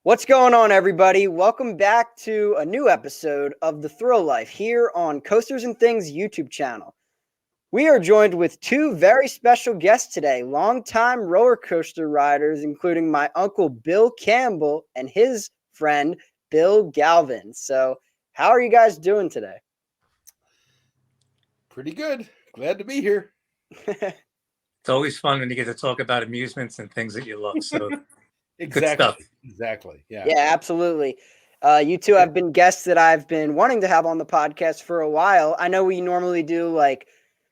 What's going on, everybody? Welcome back to a new episode of The Thrill Life here on Coasters and Things YouTube channel. We are joined with two very special guests today, longtime roller coaster riders, including my uncle Bill Campbell and his friend Bill Galvin. So, how are you guys doing today? Pretty good. Glad to be here. It's always fun when you get to talk about amusements and things that you love. So Exactly. good stuff. Exactly. Yeah. Yeah, absolutely. You two have been guests that I've been wanting to have on the podcast for a while. I know we normally do like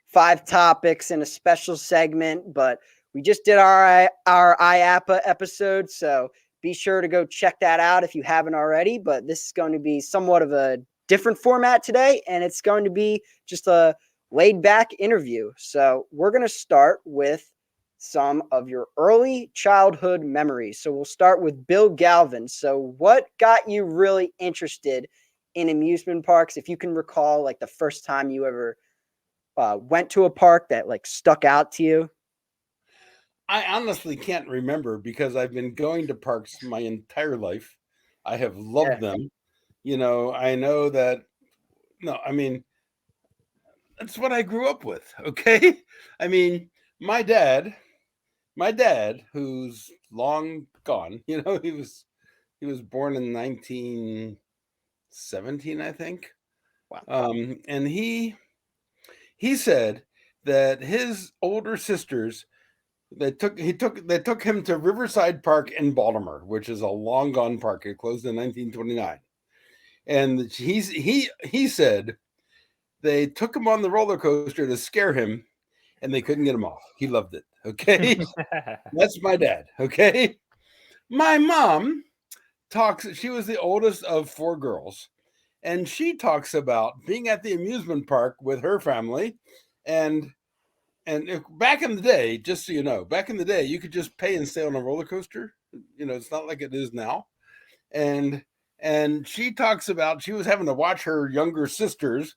5 topics in a special segment, but we just did our IAPA episode, so be sure to go check that out if you haven't already. But this is going to be somewhat of a different format today, and it's going to be just a laid back interview. So we're going to start with some of your early childhood memories. So we'll start with Bill Galvin. So what got you really interested in amusement parks? If you can recall, like the first time you ever went to a park that like stuck out to you. I honestly can't remember because I've been going to parks my entire life. I have loved them. I know that, no, I mean, that's what I grew up with. Okay. I mean, my dad, who's long gone, he was born in 1917, I think. Wow. And he said that his older sisters they took him to Riverside Park in Baltimore, which is a long gone park. It closed in 1929. And he said they took him on the roller coaster to scare him, and they couldn't get him off. He loved it. Okay. That's my dad. Okay. My mom she was the oldest of 4 girls, and she talks about being at the amusement park with her family. And back in the day, just so you know, back in the day, you could just pay and stay on a roller coaster. It's not like it is now. And she talks about she was having to watch her younger sisters,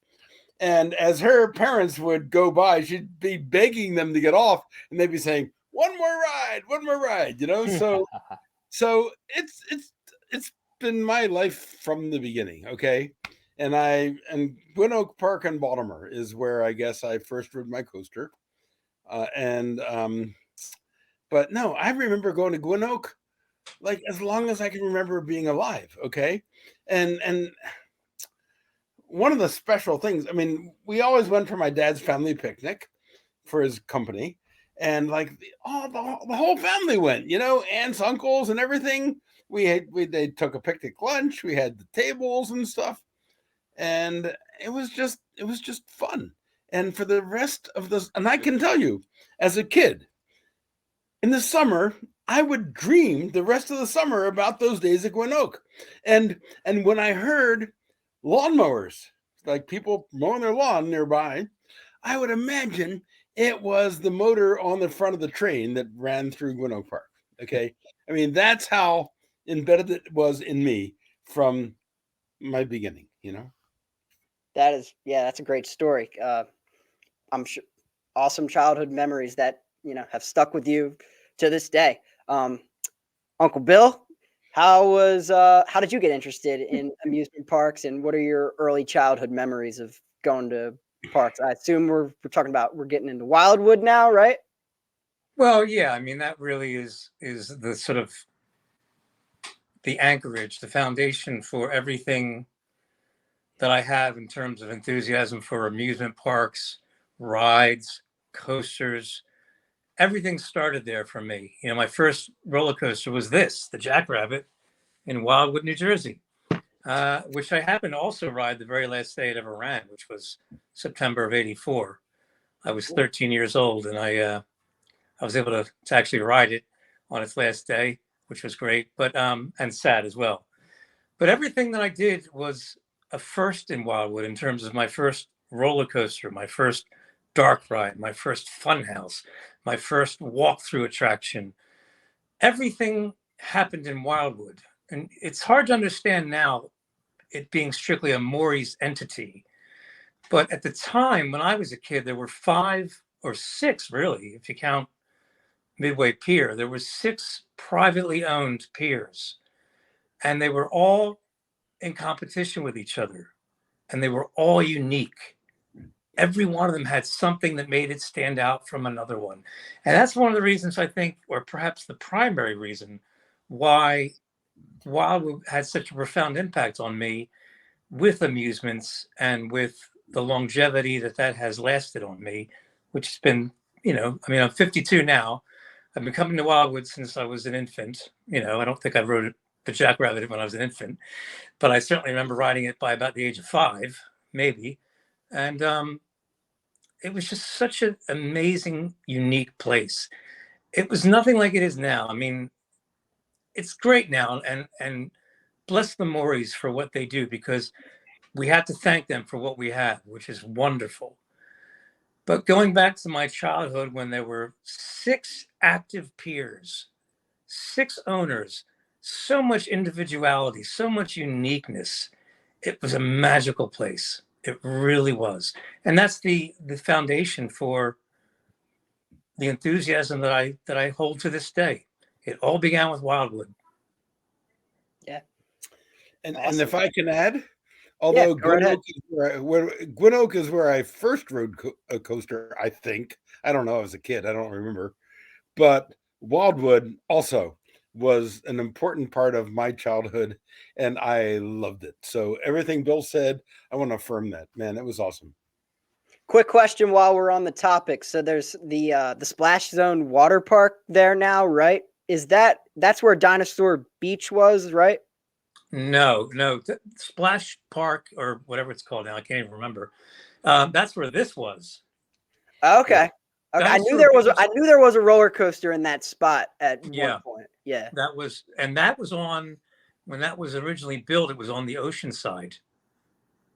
and as her parents would go by, she'd be begging them to get off, and they'd be saying, one more ride. So it's been my life from the beginning. Okay. And Gwynn Oak Park in Baltimore is where I guess I first rode my coaster. But no, I remember going to Gwynn Oak like as long as I can remember being alive. Okay. And one of the special things, I mean, we always went for my dad's family picnic for his company. And like the whole family went, aunts, uncles, and everything. They took a picnic lunch. We had the tables and stuff, and it was just fun. And for the rest of this, and I can tell you, as a kid, in the summer, I would dream the rest of the summer about those days at Gwynn Oak. And when I heard lawnmowers, like people mowing their lawn nearby, I would imagine it was the motor on the front of the train that ran through Gwynn Oak Park. Okay. I mean, that's how embedded it was in me from my beginning, That's a great story. I'm sure awesome childhood memories that, have stuck with you to this day. Uncle Bill, how did you get interested in amusement parks, and what are your early childhood memories of going to parks? I assume we're getting into Wildwood now, right? Well, yeah, I mean, that really is the sort of the anchorage, the foundation for everything that I have in terms of enthusiasm for amusement parks, rides, coasters. Everything started there for me. My first roller coaster was the Jackrabbit in Wildwood, New Jersey, which I happened to also ride the very last day it ever ran, which was September of '84. I was 13 years old, and I was able to actually ride it on its last day, which was great, but and sad as well. But everything that I did was a first in Wildwood in terms of my first roller coaster, my first dark ride, my first fun house, my first walk-through attraction. Everything happened in Wildwood. And it's hard to understand now, it being strictly a Maury's entity. But at the time when I was a kid, there were 5 or 6, really, if you count Midway Pier. There were 6 privately owned piers. and they were all in competition with each other, and they were all unique. Every one of them had something that made it stand out from another one. And that's one of the reasons I think, or perhaps the primary reason, why Wildwood had such a profound impact on me with amusements and with the longevity that has lasted on me, which has been, I'm 52 now. I've been coming to Wildwood since I was an infant. I don't think I rode the Jackrabbit when I was an infant, but I certainly remember riding it by about the age of 5, maybe. And it was just such an amazing, unique place. It was nothing like it is now. I mean, it's great now, and bless the Morris for what they do, because we have to thank them for what we have, which is wonderful. But going back to my childhood, when there were 6 active peers, 6 owners, so much individuality, so much uniqueness, it was a magical place. It really was. And that's the foundation for the enthusiasm that I hold to this day. It all began with Wildwood. Yeah. And Awesome. and if I can add, although go right Gwyn Oak is where I first rode a coaster, I think. I don't know. I was a kid. I don't remember. But Wildwood also was an important part of my childhood, and I loved it. So everything Bill said, I want to affirm that. Man, it was awesome. Quick question while we're on the topic. So there's the Splash Zone water park there now, right? That's where Dinosaur Beach was, right? No, Splash Park, or whatever it's called now, I can't even remember. That's where this was. Okay. Yeah. Okay. I knew there was a roller coaster in that spot at one point. Yeah. That was on, when that was originally built, it was on the ocean side.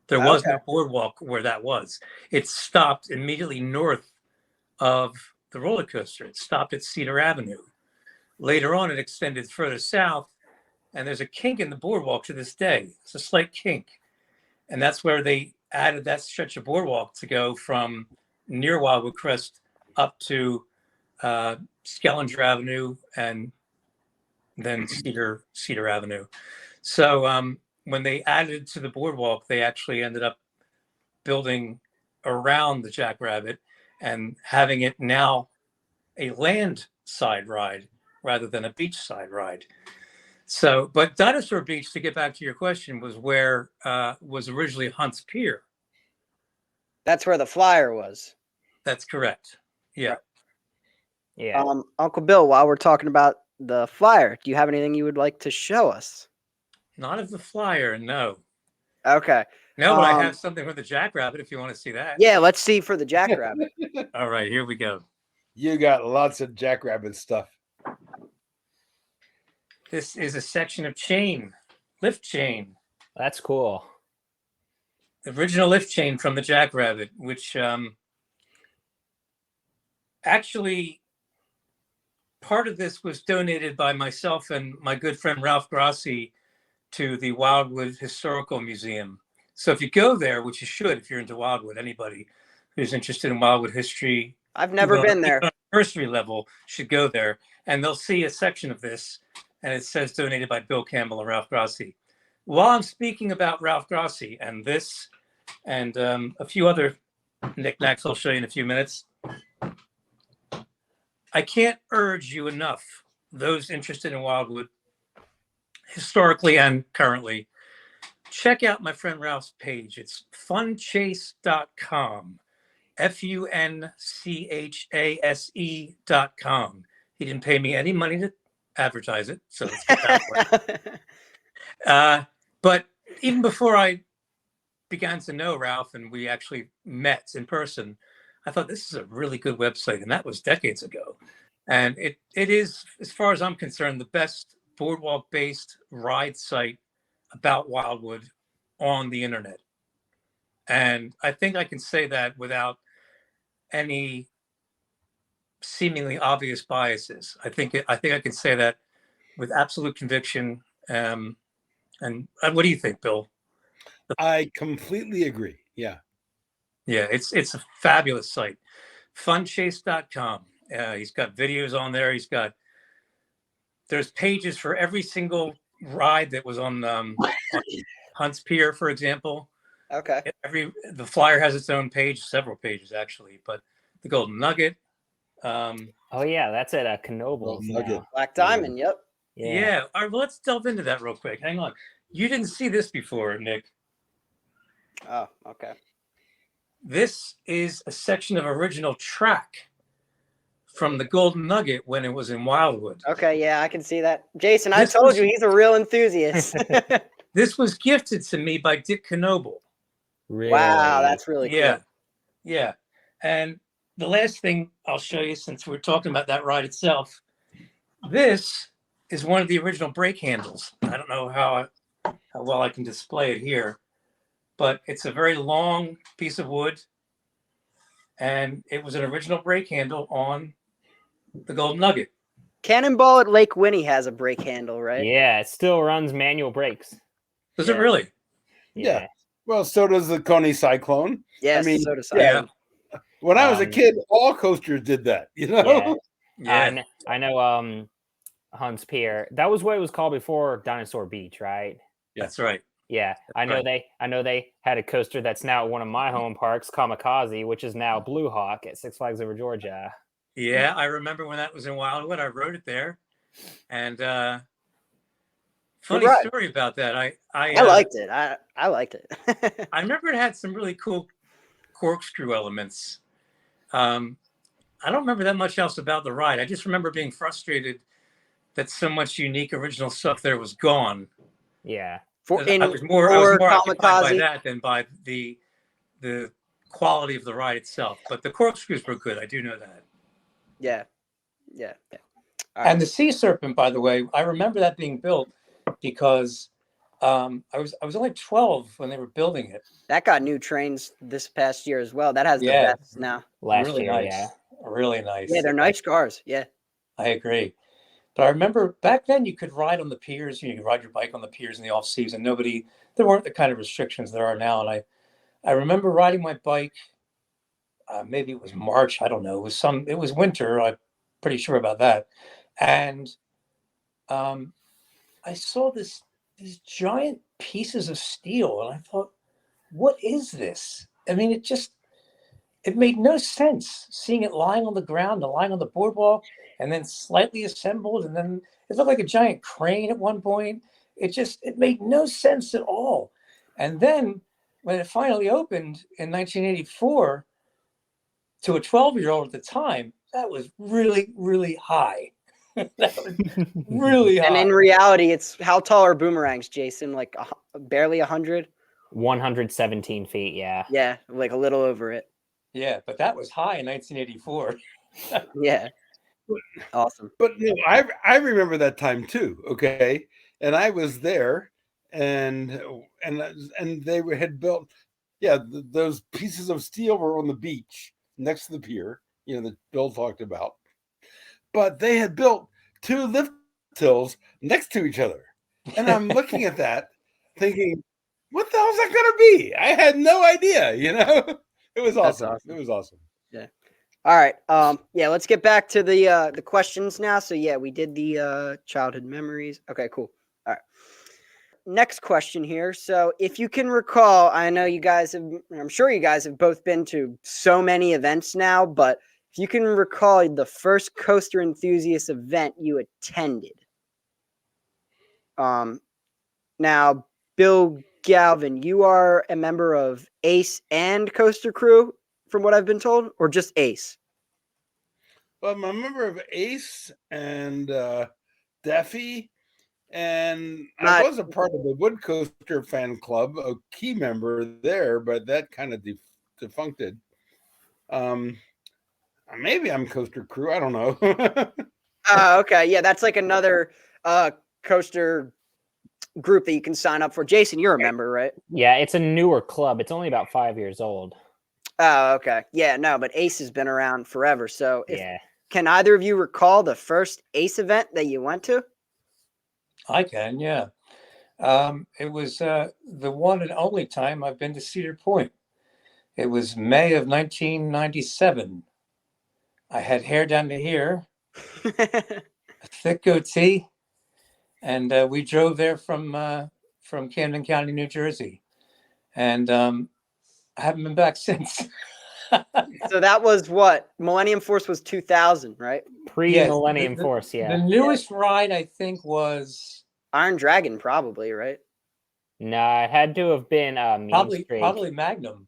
There was no boardwalk where that was. It stopped immediately north of the roller coaster. It stopped at Cedar Avenue. Later on, it extended further south, and there's a kink in the boardwalk to this day. It's a slight kink. And that's where they added that stretch of boardwalk to go from near Wildwood Crest up to Skellinger Avenue and then Cedar Avenue. So when they added to the boardwalk, they actually ended up building around the Jackrabbit and having it now a land side ride rather than a beach side ride. So, but Dinosaur Beach, to get back to your question, was where was originally Hunt's Pier. That's where the flyer was. That's correct. Yeah. Yeah. Uncle Bill, while we're talking about the flyer, do you have anything you would like to show us? Not of the flyer, no. Okay. No, but I have something for the Jackrabbit if you want to see that. Yeah, let's see for the Jackrabbit. All right, here we go. You got lots of Jackrabbit stuff. This is a section of lift chain. That's cool. The original lift chain from the Jackrabbit, which actually part of this was donated by myself and my good friend Ralph Grassi to the Wildwood Historical Museum. So if you go there, which you should if you're into Wildwood, anybody who's interested in Wildwood history, I've never been there. On a cursory level should go there, and they'll see a section of this, and it says donated by Bill Campbell and Ralph Grassi. While I'm speaking about Ralph Grassi and this and a few other knickknacks I'll show you in a few minutes, I can't urge you enough, those interested in Wildwood, historically and currently, check out my friend Ralph's page. It's funchase.com, funchase.com. He didn't pay me any money to advertise it, so let's get that way. But even before I began to know Ralph and we actually met in person, I thought this is a really good website, and that was decades ago. And it is, as far as I'm concerned, the best boardwalk-based ride site about Wildwood on the internet. And I think I can say that without any seemingly obvious biases. I think I can say that with absolute conviction. And what do you think, Bill? I completely agree. Yeah. Yeah, it's a fabulous site. Funchase.com. He's got videos on there. There's pages for every single ride that was on Hunts Pier, for example. Okay. The flyer has its own page, several pages actually, but the Golden Nugget. Oh yeah, that's at Knoebels Nugget. now. Black Diamond. Yep. Yeah. All right, well, let's delve into that real quick. Hang on. You didn't see this before, Nick. Oh, okay. This is a section of original track from the Golden Nugget when it was in Wildwood. Okay, yeah, I can see that. Jason, I told you he's a real enthusiast. This was gifted to me by Dick Knoebel. Really? Wow, that's really cool. Yeah. And the last thing I'll show you, since we're talking about that ride itself, this is one of the original brake handles. I don't know how well I can display it here, but it's a very long piece of wood, and it was an original brake handle on the Golden Nugget. Cannonball at Lake Winnie has a brake handle, right? Yeah, it still runs manual brakes. Does it really? Yeah. Well, so does the Coney Cyclone. Yes, I mean, so does Cyclone. When I was a kid, all coasters did that, you know? Yeah. I know Hunts Pier. That was what it was called before Dinosaur Beach, right? That's right. Yeah. I know they had a coaster that's now at one of my home parks, Kamikaze, which is now Blue Hawk at Six Flags Over Georgia. Yeah, I remember when that was in Wildwood. I rode it there. And funny story about that. I liked it. I liked it. I remember it had some really cool corkscrew elements. I don't remember that much else about the ride. I just remember being frustrated that so much unique original stuff there was gone. Yeah. I was more occupied by that than by the quality of the ride itself. But the corkscrews were good. I do know that. Yeah. And the Sea Serpent, by the way, I remember that being built because I was only 12 when they were building it. That got new trains this past year as well. That has the best now. Last year, nice. Really nice. Yeah, they're nice cars. Yeah. I agree. But I remember back then you could ride on the piers. You could ride your bike on the piers in the off season. There weren't the kind of restrictions there are now. And I remember riding my bike. Maybe it was March. I don't know. It was winter. I'm pretty sure about that. And I saw these giant pieces of steel, and I thought, what is this? I mean, it made no sense seeing it lying on the ground and lying on the boardwalk and then slightly assembled. And then it looked like a giant crane at one point. It made no sense at all. And then when it finally opened in 1984 to a 12-year-old at the time, that was really, really high. That was really high. And in reality, it's how tall are boomerangs, Jason? Like barely 100? 117 feet, yeah. Yeah, like a little over it. Yeah, but that was high in 1984. Yeah. Awesome. But I remember that time too, okay? And I was there, and they had built, those pieces of steel were on the beach next to the pier, that Bill talked about. But they had built two lift hills next to each other. And I'm looking at that thinking, what the hell is that going to be? I had no idea, It was awesome. It was awesome. Yeah. All right. Let's get back to the questions now. So yeah, we did the childhood memories. Okay, cool. All right. Next question here. So if you can recall, I'm sure you guys have both been to so many events now, but if you can recall the first coaster enthusiast event you attended. Now, Bill Galvin, you are a member of Ace and Coaster Crew, from what I've been told, or just Ace? Well, I'm a member of Ace and Daffy, and I was a part of the Wood Coaster fan club, a key member there, but that kind of defuncted. Maybe I'm Coaster Crew. I don't know. Okay. Yeah, that's like another coaster group that you can sign up for. Jason, you're a member, right? Yeah, it's a newer club. It's only about 5 years old. Oh, okay. Yeah, no, but Ace has been around forever. So can either of you recall the first Ace event that you went to? I can, yeah. It was the one and only time I've been to Cedar Point. It was May of 1997. I had hair down to here, a thick goatee, and we drove there from Camden County, New Jersey, and I haven't been back since. So that was what? Millennium Force was 2000, right? Pre-Millennium Force, The yeah. newest ride I think was Iron Dragon, probably, right? No, it had to have been Mean Streak. probably Magnum.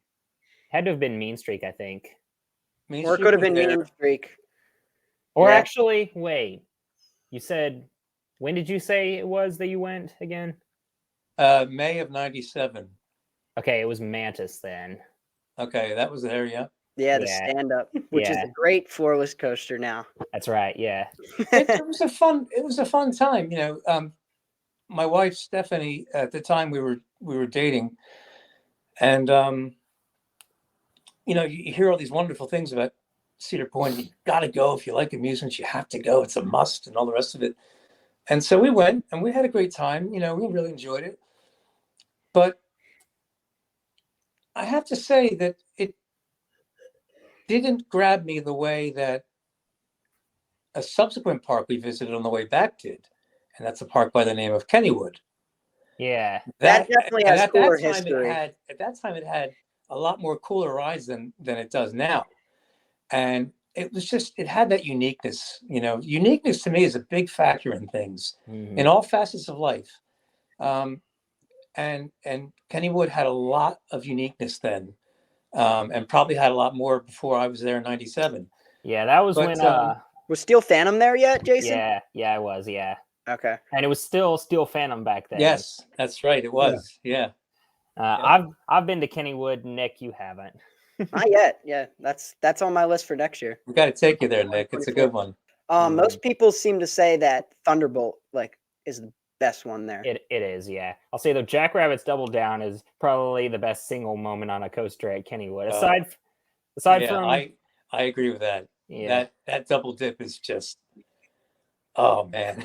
Had to have been Mean Streak, I think. Main Or it Street could have was been there. Mean Streak. Or Yeah. actually, wait. You said, when did you say it was that you went again? May of '97. Okay, it was Mantis then. Okay, that was there. Yeah, Yeah, the Yeah. stand-up, which is Yeah. a great floorless coaster now. That's right. Yeah. it was a fun time. My wife Stephanie, at the time we were dating, and you hear all these wonderful things about Cedar Point. You got to go if you like amusements. You have to go. It's a must, and all the rest of it. And so we went, and we had a great time. We really enjoyed it. But I have to say that it didn't grab me the way that a subsequent park we visited on the way back did, and that's a park by the name of Kennywood. Yeah. That definitely has cooler history. At that time it had a lot more cooler rides than it does now, and it had that uniqueness. Uniqueness to me is a big factor in things, in all facets of life. And Kennywood had a lot of uniqueness then, and probably had a lot more before I was there in '97. Yeah, that was But, when Was Steel Phantom there yet, Jason? yeah, I was, yeah. Okay. And it was still Steel Phantom back then. Yes, that's right. It was. Yeah. I've been to Kennywood. Nick, you haven't. Not yet. Yeah, that's on my list for next year. We got to take you there, Nick. It's a good one. Most people seem to say that Thunderbolt is the best one there. It is, yeah. I'll say though, Jackrabbit's Double Down is probably the best single moment on a coaster at Kennywood. Aside from, I agree with that. Yeah. That double dip is just, oh man,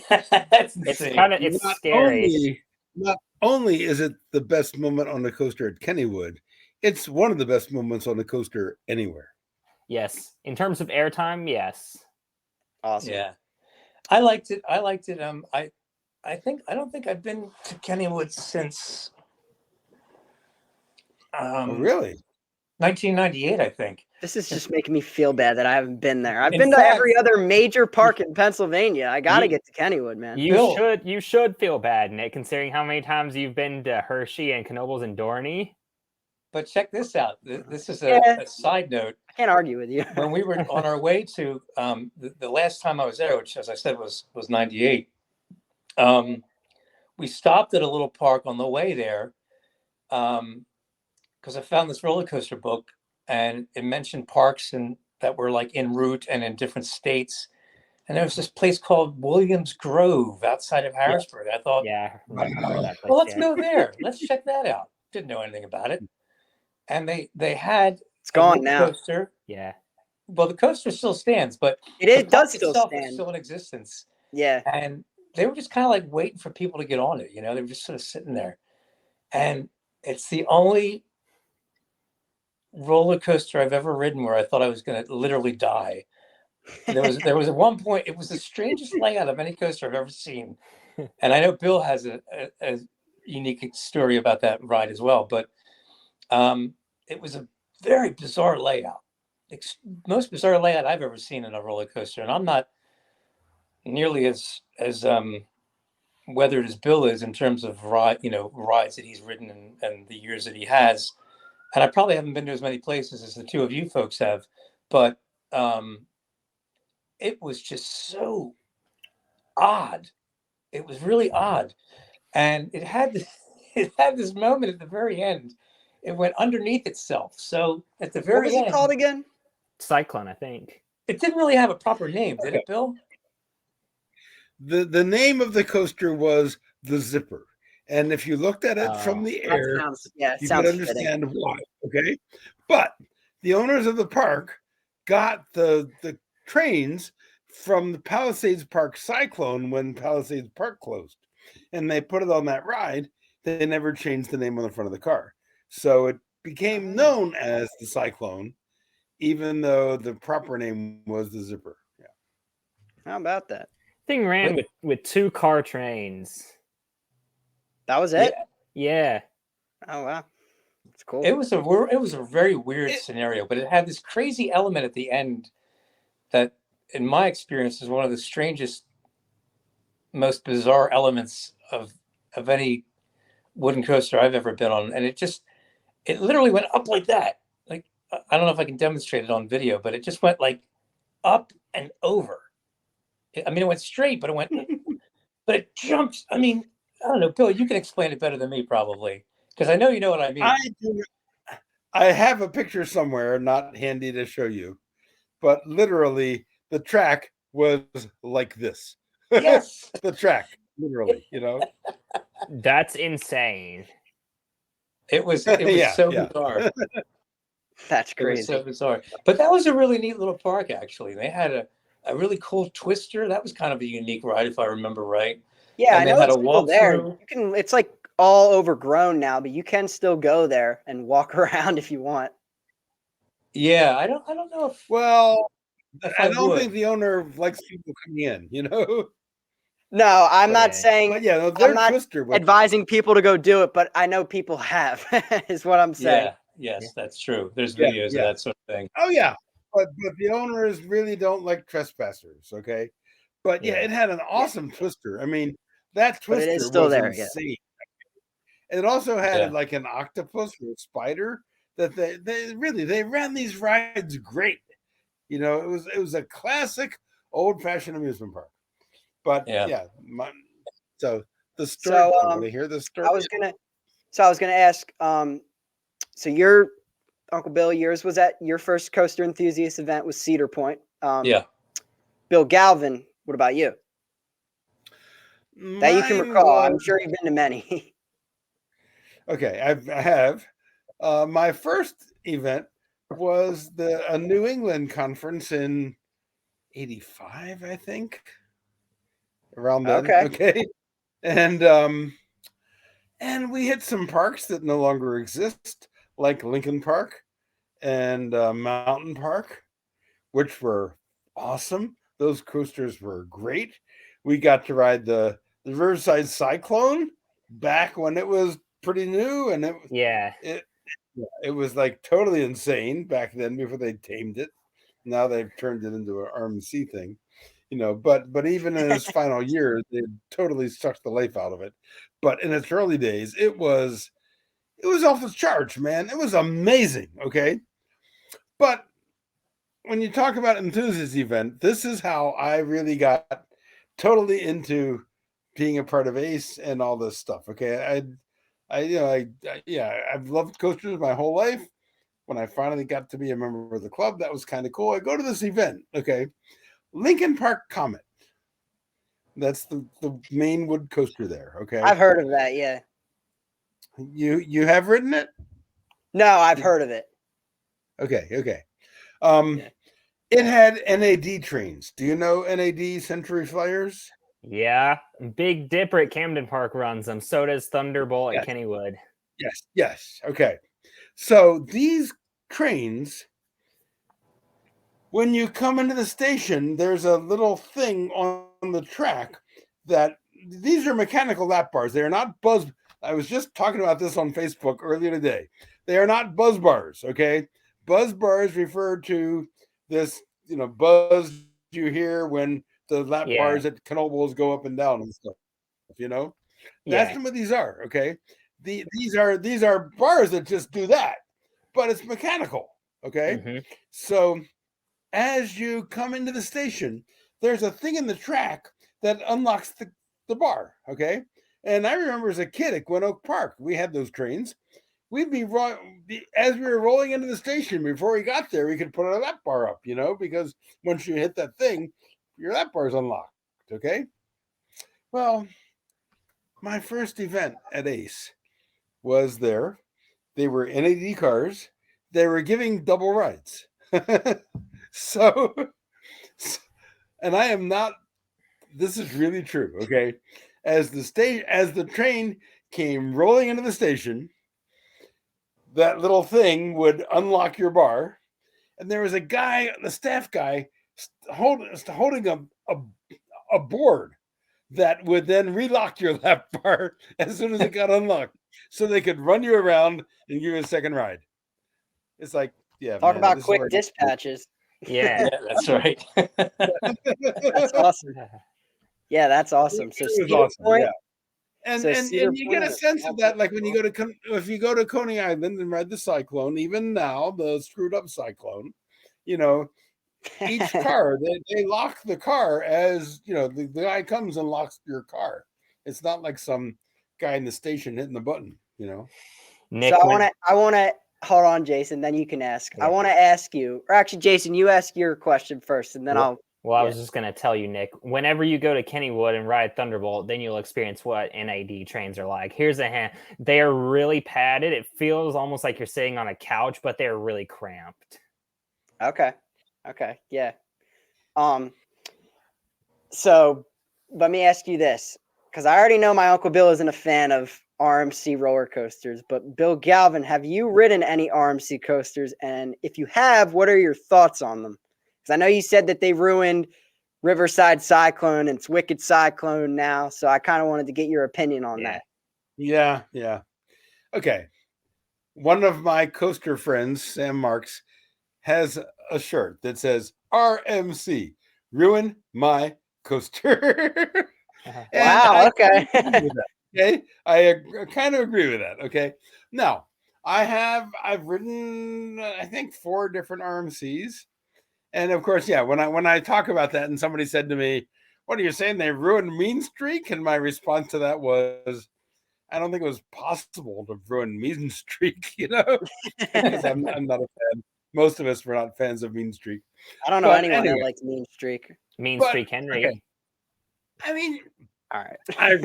that's insane. It's scary. Not only is it the best moment on the coaster at Kennywood, it's one of the best moments on the coaster anywhere. Yes, in terms of airtime, yes. Awesome. Yeah, I liked it. I don't think I've been to Kennywood since Really? 1998, I think. This is just making me feel bad that I haven't been there. I've In been to fact- every other major park in Pennsylvania. I got to get to Kennywood, man. You should feel bad, Nick, considering how many times you've been to Hershey and Knoebels and Dorney. But check this out. This is a side note. I can't argue with you. When we were on our way to the last time I was there, which, as I said, was '98, we stopped at a little park on the way there because I found this roller coaster book, and it mentioned parks that were like en route and in different states. And there was this place called Williams Grove outside of Harrisburg. I thought, That place, well, let's go there. Let's check that out. Didn't know anything about it. And they had It's gone now. coaster. Yeah. Well, the coaster still stands, but It does park still itself is stand. still in existence. Yeah. And they were just kind of like waiting for people to get on it. They were just sort of sitting there. And it's the only roller coaster I've ever ridden where I thought I was going to literally die. There was at one point, it was the strangest layout of any coaster I've ever seen. And I know Bill has a unique story about that ride as well, but it was a very bizarre layout. Most bizarre layout I've ever seen in a roller coaster. And I'm not nearly as weathered as Bill is in terms of rides that he's ridden and the years that he has. And I probably haven't been to as many places as the two of you folks have, but it was just so odd. It was really odd. And it had this moment at the very end. It went underneath itself. So at the very end. What was it called again? Cyclone, I think. It didn't really have a proper name, did it, Bill? The name of the coaster was the Zipper. And if you looked at it from the air, you could understand why. Okay. But the owners of the park got the trains from the Palisades Park Cyclone when Palisades Park closed. And they put it on that ride. They never changed the name on the front of the car. So it became known as the Cyclone, even though the proper name was the Zipper. Yeah. How about that? Thing ran with 2 car trains. That was it? Yeah. Oh, wow. It's cool. It was a very weird scenario, but it had this crazy element at the end that, in my experience, is one of the strangest, most bizarre elements of any wooden coaster I've ever been on. And it literally went up like that. Like, I don't know if I can demonstrate it on video, but it just went like up and over. I mean, it went straight, but but it jumped. I mean, I don't know, Bill, you can explain it better than me probably, because I know you know what I mean. I do. I have a picture somewhere, not handy to show you, but literally the track was like this. Yes. The track, literally, That's insane. It was Yeah, so yeah. bizarre. That's It was crazy. so bizarre. But that was a really neat little park, actually. They had a really cool twister. That was kind of a unique ride, if I remember right. Yeah, And I they know had it's a still there. walkthrough. You can. It's like all overgrown now, but you can still go there and walk around if you want. Yeah, I don't know if Well, if I I don't would. think the owner likes people coming in, No, I'm not Yeah. saying. But yeah, no, I'm their not twister was. advising people to go do it, but I know people have. Is what I'm saying. Yeah, yes, that's true. There's Yeah, videos yeah. of that sort of thing. Oh yeah, but the owners really don't like trespassers. Okay, but yeah, Yeah. it had an awesome twister. I mean, that But it is twister still was there, yeah. insane. And it also had Yeah. like an octopus or a spider that they ran these rides great. It was a classic old fashioned amusement park. But Yeah. so the story. So, You want to hear the story? I was gonna ask. So your Uncle Bill, yours was at your first coaster enthusiast event was Cedar Point. Yeah. Bill Galvin, what about you? That you can Mine recall. I'm was sure you've been to many. okay. I have. My first event was a New England conference in '85, I think, around then. Okay. Okay, and we hit some parks that no longer exist, like Lincoln Park and Mountain Park, which were awesome. Those coasters were great. We got to ride the Riverside Cyclone back when it was pretty new, and it was like totally insane back then before they tamed it. Now they've turned it into an RMC thing, but even in its final years, they totally sucked the life out of it. But in its early days, it was off the charts, man. It was amazing. Okay. But when you talk about enthusiast event, this is how I really got totally into being a part of ACE and all this stuff. Okay. I've loved coasters my whole life. When I finally got to be a member of the club, that was kind of cool. I go to this event. Okay. Lincoln Park Comet. That's the main wood coaster there. Okay. I've heard of that, yeah. You have ridden it? No, I've heard of it. Okay. Yeah. It had NAD trains. Do you know NAD Century Flyers? Yeah. Big Dipper at Camden Park runs them. So does Thunderbolt at Kennywood. Yes. Okay. So these trains, when you come into the station, there's a little thing on the track that these are mechanical lap bars. They are not buzz. I was just talking about this on Facebook earlier today. They are not buzz bars. Okay. Buzz bars refer to this, buzz you hear when the lap bars at Knoebels go up and down and stuff. That's what these are. Okay. These are bars that just do that, but it's mechanical. Okay. Mhm. So as you come into the station, there's a thing in the track that unlocks the bar. Okay. And I remember as a kid at Gwen Oak Park, we had those trains. We'd as we were rolling into the station, before we got there, we could put our lap bar up, because once you hit that thing, your lap bar is unlocked. Okay. Well, my first event at ACE was there. They were NAD cars. They were giving double rides. So, and I am not, this is really true. Okay. As the train came rolling into the station, that little thing would unlock your bar. And there was a guy, the staff guy, holding a a board that would then relock your lap bar as soon as it got unlocked, so they could run you around and give you a second ride. It's like, yeah, Talk man, about this is quick where dispatches. Yeah. Yeah, that's right. That's awesome. Yeah, that's awesome. So it was Cedar awesome. Point. Yeah. And So and Cedar and you Point get a and sense of that, like when you Campbell. go to if you go to Coney Island and ride the Cyclone, even now the screwed up Cyclone, you know, each car they lock the car as you know the guy comes and locks your car. It's not like some guy in the station hitting the button, you know. Nick, So when I want to hold on, Jason. Then you can ask. I Yeah. want to ask you, or actually, Jason, you ask your question first, and then Well- I'll. Well, I Yeah. was just going to tell you, Nick, whenever you go to Kennywood and ride Thunderbolt, then you'll experience what NAD trains are like. Here's a hint. They are really padded. It feels almost like you're sitting on a couch, but they're really cramped. Okay. Okay. Yeah. So let me ask you this, because I already know my Uncle Bill isn't a fan of RMC roller coasters, but Bill Galvin, have you ridden any RMC coasters? And if you have, what are your thoughts on them? Because I know you said that they ruined Riverside Cyclone and it's Wicked Cyclone now. So I kind of wanted to get your opinion on Yeah. that. Yeah, yeah. Okay. One of my coaster friends, Sam Marks, has a shirt that says RMC, ruin my coaster. And Wow. I Okay. agree with that, okay, I kind of agree with that. Okay, now I've ridden I think 4 different RMCs, and of course, yeah, when I talk about that, and somebody said to me, "What are you saying? They ruined Mean Streak?" And my response to that was, I don't think it was possible to ruin Mean Streak, you know, because I'm not a fan. Most of us were not fans of Mean Streak, I don't know but anyone that anyway, likes Mean Streak. Mean but Streak Henry. okay. I mean, All right. I've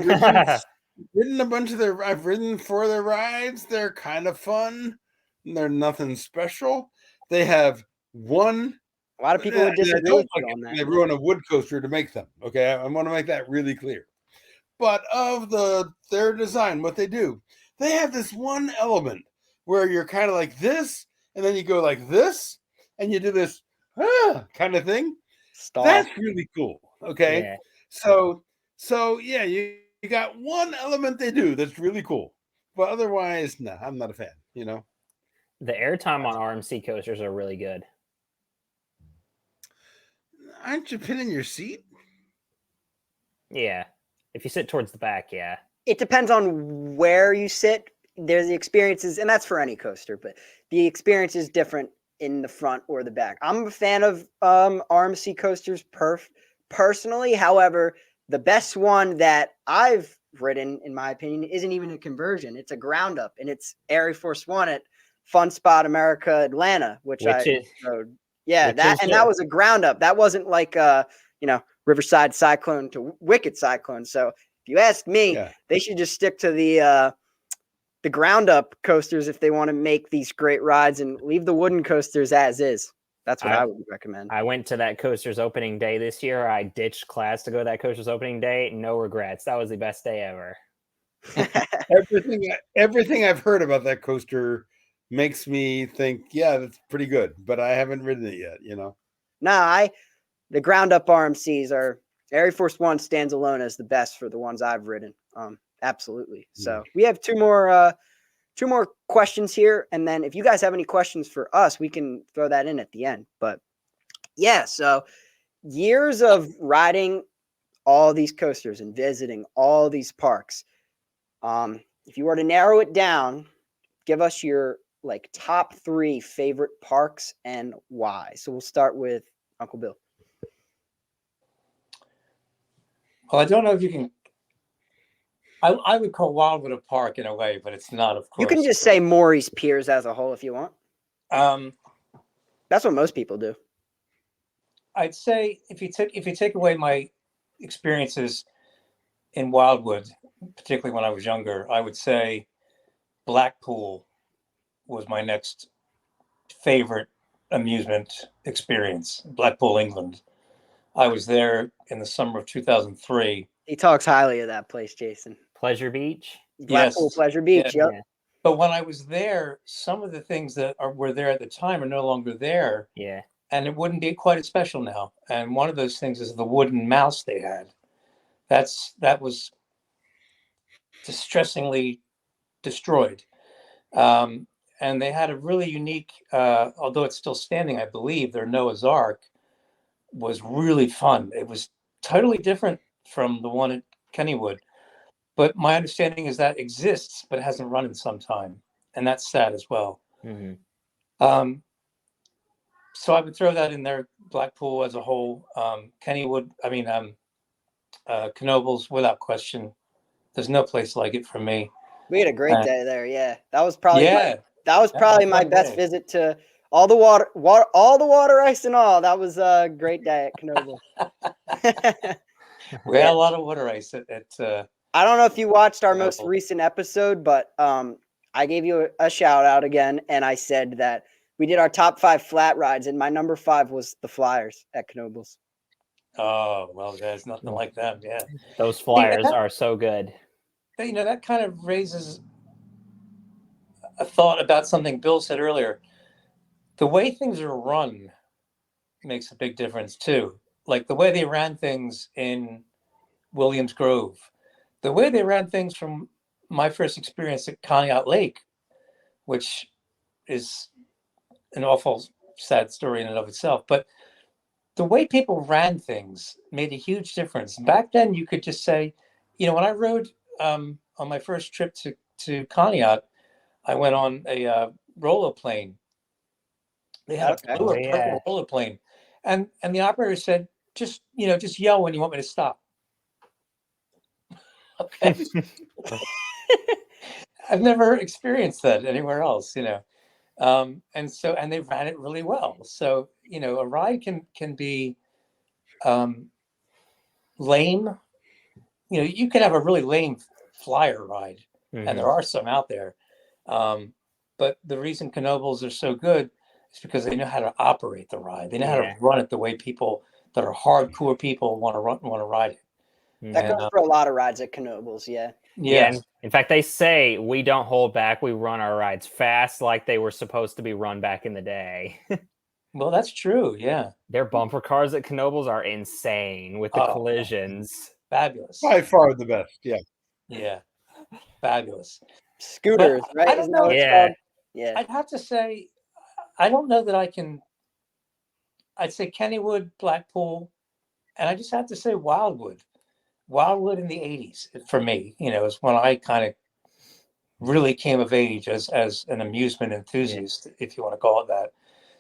ridden a bunch of their. I've ridden 4 of their rides. They're kind of fun. They're nothing special. They have one. A lot of people would and I disagree don't with you like it on when that. they ruin a wood coaster to make them. Okay, I want to make that really clear. But of their design, what they do, they have this one element where you're kind of like this, and then you go like this, and you do this kind of thing. Stall. That's really cool. Okay, Yeah. so yeah, you got one element they do that's really cool, but otherwise, no, I'm not a fan. You know, The airtime on RMC coasters are really good. aren't you pinning your seat? Yeah. If you sit towards the back, yeah. It depends on where you sit. There's the experiences, and that's for any coaster, but the experience is different in the front or the back. I'm a fan of RMC coasters personally. However, the best one that I've ridden, in my opinion, isn't even a conversion. It's a ground up, and it's Air Force One at Fun Spot America Atlanta, which I is rode. Yeah, which that is and good. that was a ground up. That wasn't like Riverside Cyclone to Wicked Cyclone. So if you ask me, Yeah. they should just stick to the ground up coasters if they want to make these great rides and leave the wooden coasters as is. That's what I would recommend. I went to that coaster's opening day this year. I ditched class to go to that coaster's opening day. No regrets. That was the best day ever. Everything I've heard about that coaster makes me think, yeah, that's pretty good, but I haven't ridden it yet. You know. The ground up RMCs are Air Force One stands alone as the best for the ones I've ridden. Absolutely. So we have two more questions here, and then if you guys have any questions for us, we can throw that in at the end. But yeah, so years of riding all these coasters and visiting all these parks. If you were to narrow it down, give us your like top 3 favorite parks and why. So we'll start with Uncle Bill. Well, I don't know if you can. I would call Wildwood a park in a way, but it's not, of course. You can just say Maurice Piers as a whole if you want. That's what most people do. I'd say if you take away my experiences in Wildwood, particularly when I was younger, I would say Blackpool was my next favorite amusement experience. Blackpool, England. I was there in the summer of 2003. He talks highly of that place, Jason. Pleasure Beach. Blackpool, Yes. Pleasure Beach. Yeah. Yep. But when I was there, some of the things that were there at the time are no longer there. Yeah. And it wouldn't be quite as special now. And one of those things is the wooden mouse they had. that was distressingly destroyed. And they had a really unique, although it's still standing, I believe, their Noah's Ark was really fun. It was totally different from the one at Kennywood. But my understanding is that exists, but hasn't run in some time. And that's sad as well. Mhm. So I would throw that in there, Blackpool as a whole. Kennywood, Knoebels, without question. There's no place like it for me. We had a great Uh, day there. Yeah, that was probably Yeah, that was that was probably a my fun best day. visit to all the all the water ice and all. That was a great day at Knoebel. We had Yeah. a lot of water ice at I don't know if you watched our most Knoebel. recent episode, but I gave you a shout out again, and I said that we did our top 5 flat rides, and my number 5 was the Flyers at Knoebels. Oh, well, there's nothing like them. Yeah. Those See, and Flyers are so good. that kind of raises a thought about something Bill said earlier. The way things are run makes a big difference too. Like the way they ran things in Williams Grove, the way they ran things from my first experience at Conneaut Lake, which is an awful sad story in and of itself. But the way people ran things made a huge difference. Back then, you could just say, when I rode on my first trip to Conneaut, I went on a roller plane. They had Okay. a blue or purple roller plane, and the operator said, just yell when you want me to stop. Okay. I've never experienced that anywhere else, and they ran it really well. So a ride can be lame. You can have a really lame flyer ride, and there are some out there. But the reason Knoebels are so good is because they know how to operate the ride. They know how to run it the way people that are hardcore people want to ride it. That goes for a lot of rides at Knoebels, yeah. Yes. In fact, they say we don't hold back. We run our rides fast like they were supposed to be run back in the day. Well, that's true. Yeah. Their bumper cars at Knoebels are insane with the collisions. Fabulous. By far the best. Yeah. Yeah. Fabulous. Scooters, But right? I don't Isn't that know. what it's called? Yeah. I'd have to say, I don't know that I can. I'd say Kennywood, Blackpool, and I just have to say Wildwood. Wildwood in the 80s for me, is when I kind of really came of age as an amusement enthusiast, if you want to call it that.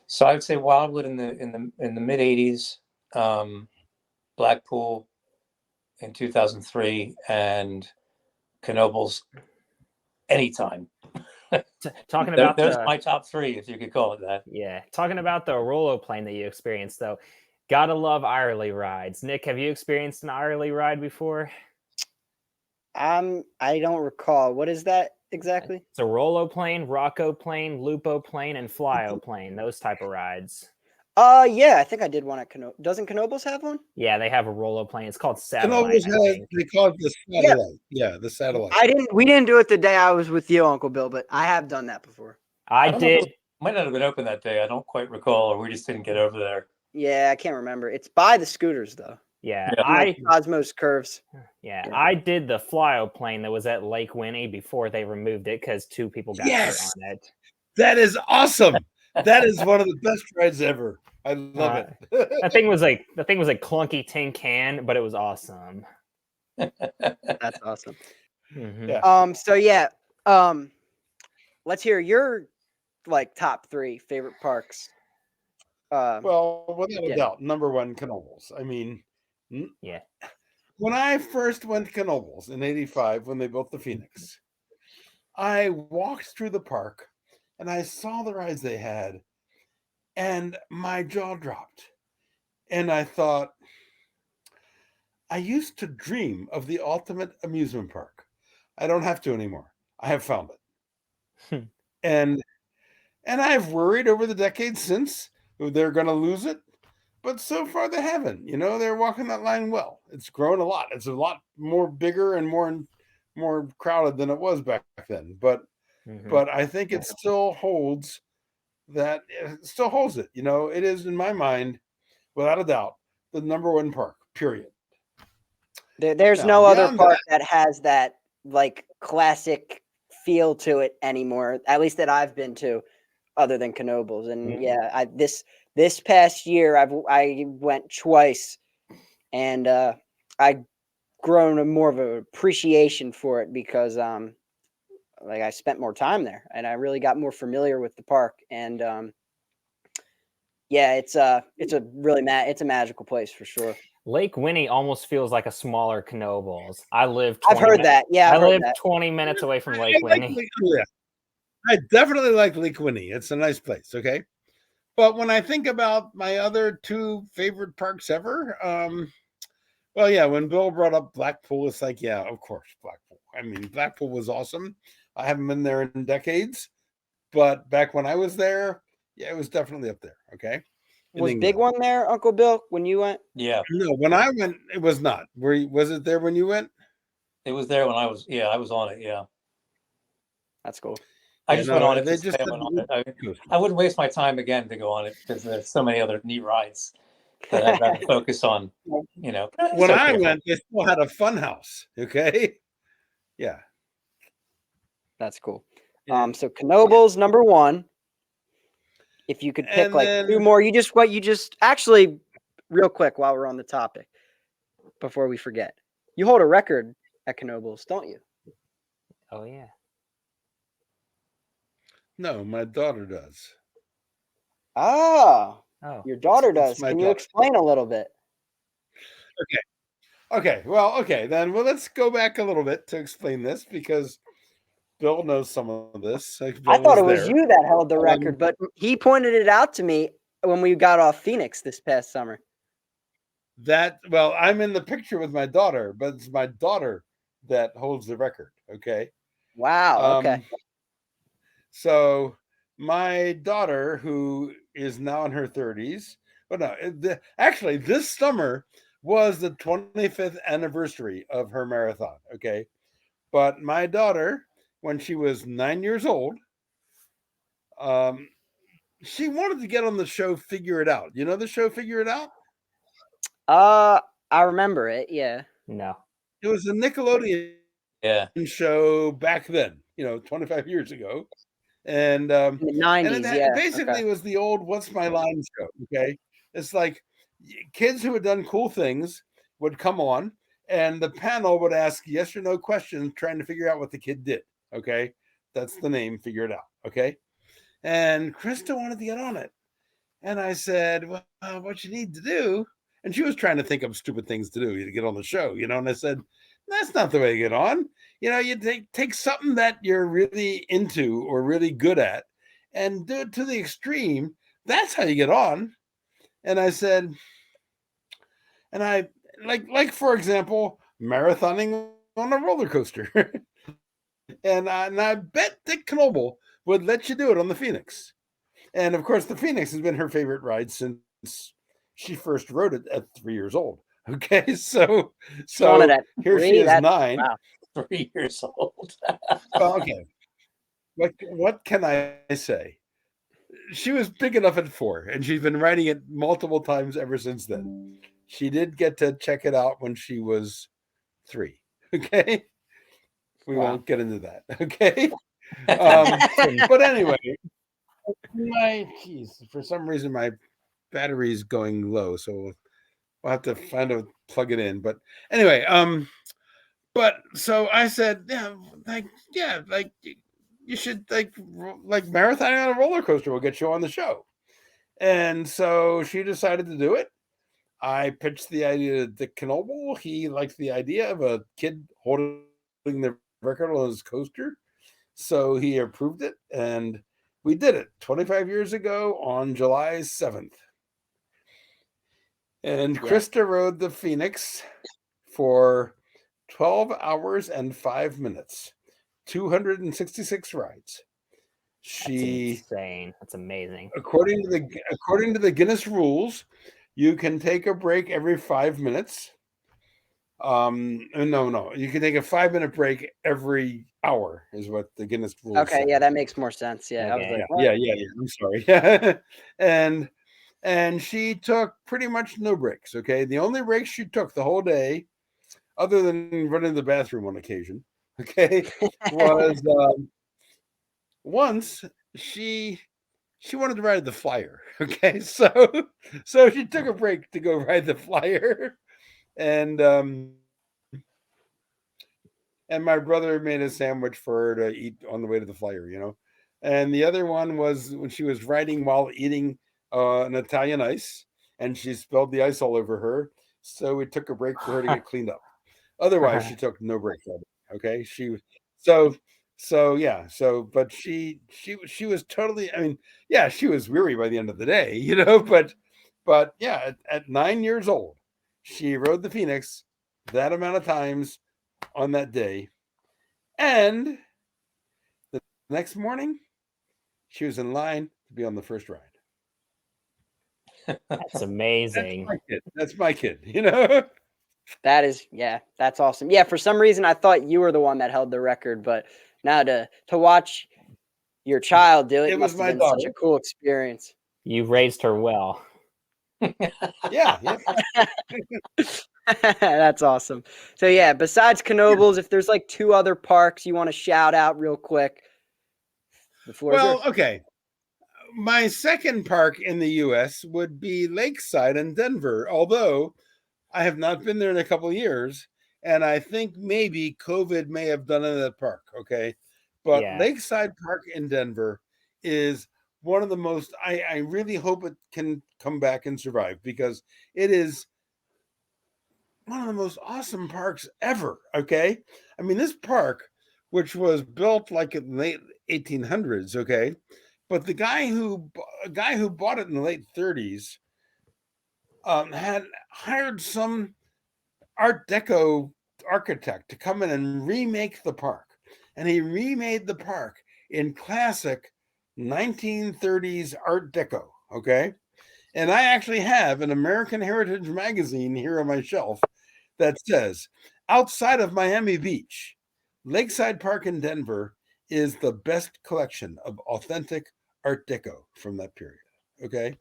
So I would say Wildwood in the mid 80s, Blackpool in 2003, and Knoebels anytime. Talking about there's my top 3, if you could call it that. Yeah, talking about the Rollo plane that you experienced, though, gotta love Irely rides. Nick, have you experienced an Irely ride before? I don't recall. What is that exactly? It's a Rollo plane, Rocco plane, Lupo plane, and Flyo plane. Those type of rides. Yeah, I think I did one at Knoebels. Doesn't Knoebels have one? Yeah, they have a Rollo plane. It's called Satellite. They call it the satellite. Yeah, the satellite. We didn't do it the day I was with you, Uncle Bill, but I have done that before. I did. Might not have been open that day. I don't quite recall, or we just didn't get over there. Yeah, I can't remember. It's by the scooters though. Yeah, Cosmos Curves. Yeah, I did the Flyo plane that was at Lake Winnie before they removed it because 2 people got hurt on it. That is awesome. That is one of the best rides ever. I love it. That thing was like clunky tin can, but it was awesome. That's awesome. Mm-hmm. Yeah. So yeah. Let's hear your top 3 favorite parks. Well, without a doubt, number 1, Knoebels. I mean, yeah. When I first went to Knoebels in '85, when they built the Phoenix, I walked through the park and I saw the rides they had, and my jaw dropped. And I thought, I used to dream of the ultimate amusement park. I don't have to anymore. I have found it. And I've worried over the decades since they're going to lose it. But so far they haven't. They're walking that line well. It's grown a lot. It's a lot more bigger and more crowded than it was back then. But I think it still holds that. It still holds it. It is, in my mind, without a doubt, the number 1 park, period. There's No, no other beyond park that has that like classic feel to it anymore, at least that I've been to, other than Knoebels. And yeah, this past year I went twice, and I grown a more of an appreciation for it because like I spent more time there and I really got more familiar with the park. And yeah, it's a really it's a magical place for sure. Lake Winnie almost feels like a smaller Knoebels. I live. I've heard that. Yeah, I I've heard live that. 20 minutes away from I Lake like Winnie. I definitely like Lake Winnie. It's a nice place, okay? But when I think about my other two favorite parks ever, well, yeah, when Bill brought up Blackpool, it's like, yeah, of course, Blackpool. I mean, Blackpool was awesome. I haven't been there in decades, but back when I was there, yeah, it was definitely up there, okay? Was Big One there, Uncle Bill, when you went? Yeah, No, when I went, it was not. Was it there when you went? it was there when I was. Yeah, I was on it. Yeah, That's cool. I Yeah, just no, went on it they to just say I did went on the it. I wouldn't waste my time again to go on it because there's so many other neat rides that I'd rather focus on. You know, it's When I okay. went, they still had a fun house, okay? Yeah. That's cool. Yeah. So Knoebels number one. If you could pick And like then two more, you just actually real quick while we're on the topic, before we forget, you hold a record at Knoebels, don't you? Oh yeah. no, my daughter does. Ah, Oh. your daughter It's does. my Can you daughter. explain a little bit? Okay. Well, okay, then let's go back a little bit to explain this because Bill knows some of this. Like, I Bill thought was it was there. you that held the record, but he pointed it out to me when we got off Phoenix this past summer. Well, I'm in the picture with my daughter, but it's my daughter that holds the record. Okay. Wow. Okay. So my daughter, who is now in her 30s, but no, actually, this summer was the 25th anniversary of her marathon. Okay. But my daughter, when she was 9 years old, she wanted to get on the show Figure It Out. You know the show Figure It Out? I remember it. Yeah. No. It was a Nickelodeon Yeah, show back then, 25 years ago. And In the 90s. Yeah. basically Okay. was the old What's My Line show. Okay. It's like kids who had done cool things would come on and the panel would ask yes or no questions trying to figure out what the kid did. Okay. That's the name, Figure It Out. Okay. And Krista wanted to get on it. And I said, well, what you need to do. And she was trying to think of stupid things to do to get on the show, And I said, that's not the way to get on. You take something that you're really into or really good at and do it to the extreme. That's how you get on. And I said, and I like for example, marathoning on a roller coaster. and I bet Dick Knoebel would let you do it on the Phoenix. And of course, the Phoenix has been her favorite ride since she first rode it at 3 years old. Okay, so On it at here 3. she is, That's 9. wow. 3 years old. Well, okay. What can I say? She was big enough at 4, and she's been riding it multiple times ever since then. She did get to check it out when she was 3. Okay, we Wow. won't get into that. Okay, but anyway, for some reason my battery is going low, so we'll have to find a plug it in. But anyway, but so I said, like you should like marathoning on a roller coaster will get you on the show. And so she decided to do it. I pitched the idea to Dick Knoebel. He liked the idea of a kid holding the record on his coaster. So he approved it, and we did it 25 years ago on July 7th. And Krista rode the Phoenix for 12 hours and 5 minutes, 266 rides. That's insane. That's amazing. According to the Guinness rules, you can take a break every 5 minutes. No, you can take a 5-minute break every hour, is what the Guinness rules. Okay, say. yeah, that makes more sense. Yeah, I was Okay. like, what? Yeah. I'm sorry. and she took pretty much no breaks. Okay, the only breaks she took the whole day other than running to the bathroom on occasion, okay, was once she wanted to ride the flyer. Okay, so she took a break to go ride the flyer, and my brother made a sandwich for her to eat on the way to the flyer, And the other one was when she was riding while eating an Italian ice, and she spilled the ice all over her. So we took a break for her to get cleaned up. Otherwise, she took no break from it. Okay, so yeah. But she was totally. I mean, yeah, she was weary by the end of the day, But yeah, at 9 years old, she rode the Phoenix that amount of times on that day, and the next morning she was in line to be on the first ride. That's amazing. That's my kid. That is, yeah, that's awesome. Yeah, for some reason I thought you were the one that held the record, but now to watch your child do it, It must was have my been daughter. such a cool experience. You raised her well. Yeah. That's awesome. So yeah, besides Knoebels, if there's like 2 other parks you want to shout out real quick, the floor is yours. Well, okay. My second park in the U.S. would be Lakeside in Denver, although I have not been there in a couple of years, and I think maybe COVID may have done it at that park, okay? But Yeah. Lakeside Park in Denver is one of the most, I really hope it can come back and survive, because it is one of the most awesome parks ever, okay? I mean, this park, which was built like in the late 1800s, okay? But the guy who bought it in the late 30s had hired some Art Deco architect to come in and remake the park. And he remade the park in classic 1930s Art Deco, okay? And I actually have an American Heritage magazine here on my shelf that says, outside of Miami Beach, Lakeside Park in Denver is the best collection of authentic Art Deco from that period, okay?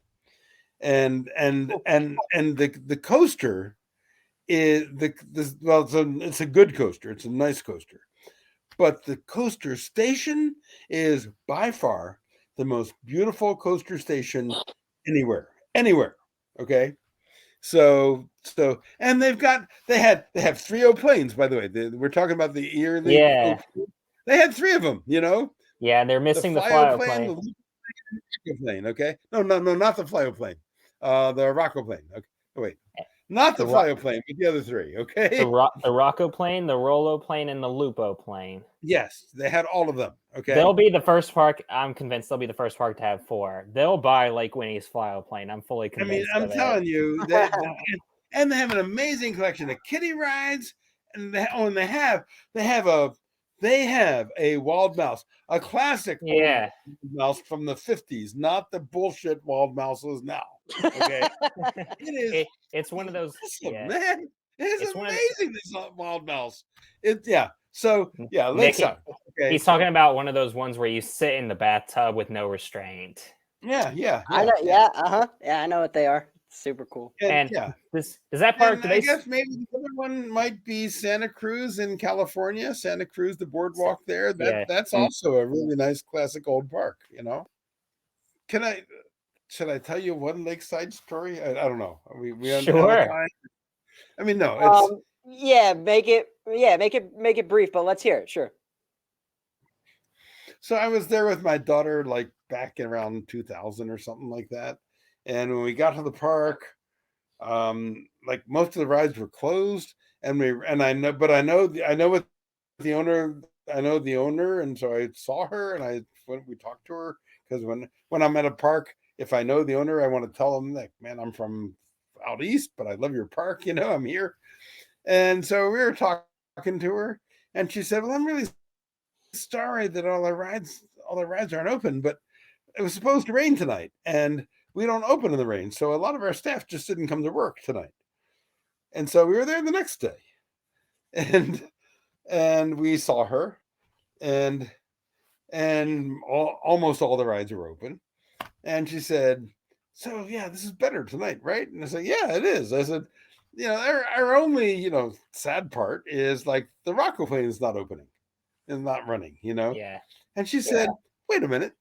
And the coaster is it's a good coaster. It's a nice coaster. But the coaster station is by far the most beautiful coaster station anywhere. Okay. So and they have 3 planes, by the way. We're talking about the yearly. Yeah. They had 3 of them, Yeah, they're The missing the flyoplane, plane. the Rocco plane, okay? No, not the flyoplane. The Rocco plane. Okay. Oh, wait. Not the flyoplane, but the other 3, okay? The Rocco plane, the Rollo plane, and the Lupo plane. Yes, they had all of them, okay? They'll be the first park. I'm convinced they'll be the first park to have 4. They'll buy Lake Winnie's flyoplane. I'm fully I mean, convinced. I'm telling you, they have an amazing collection of kiddie rides, and they have a wild mouse, a classic Yeah. old mouse from the 50s, not the bullshit wild mouses now. Okay, It's one of those. awesome, Yeah. man. It's It's one of amazing. This wild mouse. So yeah, Lakeside. Okay, He's talking about one of those ones where you sit in the bathtub with no restraint. yeah. I know, yeah, yeah, I know what they are. Super cool. And yeah. is that park? And I guess maybe the other one might be Santa Cruz in California. Santa Cruz, the boardwalk there. That's also a really nice classic old park. Should I tell you one lakeside story? I don't know. We Sure. time. I mean, no. It's make it brief, but let's hear it. Sure. so I was there with my daughter, like back in around 2000 or something like that. And when we got to the park, like most of the rides were closed, and I know what the owner. I know the owner, and so I saw her, and we talked to her, because when I'm at a park, if I know the owner, I want to tell them, like, man, I'm from out east, but I love your park. I'm here. And so we were talking to her, and she said, well, I'm really sorry that all the rides aren't open, but it was supposed to rain tonight, and we don't open in the rain. So a lot of our staff just didn't come to work tonight. And so we were there the next day, and we saw her, and almost all the rides were open. And she said, so yeah, this is better tonight, right? And I said, yeah, it is. I said, our only, sad part is like the Rockoplane is not opening, is not running, Yeah. And she said, wait a minute.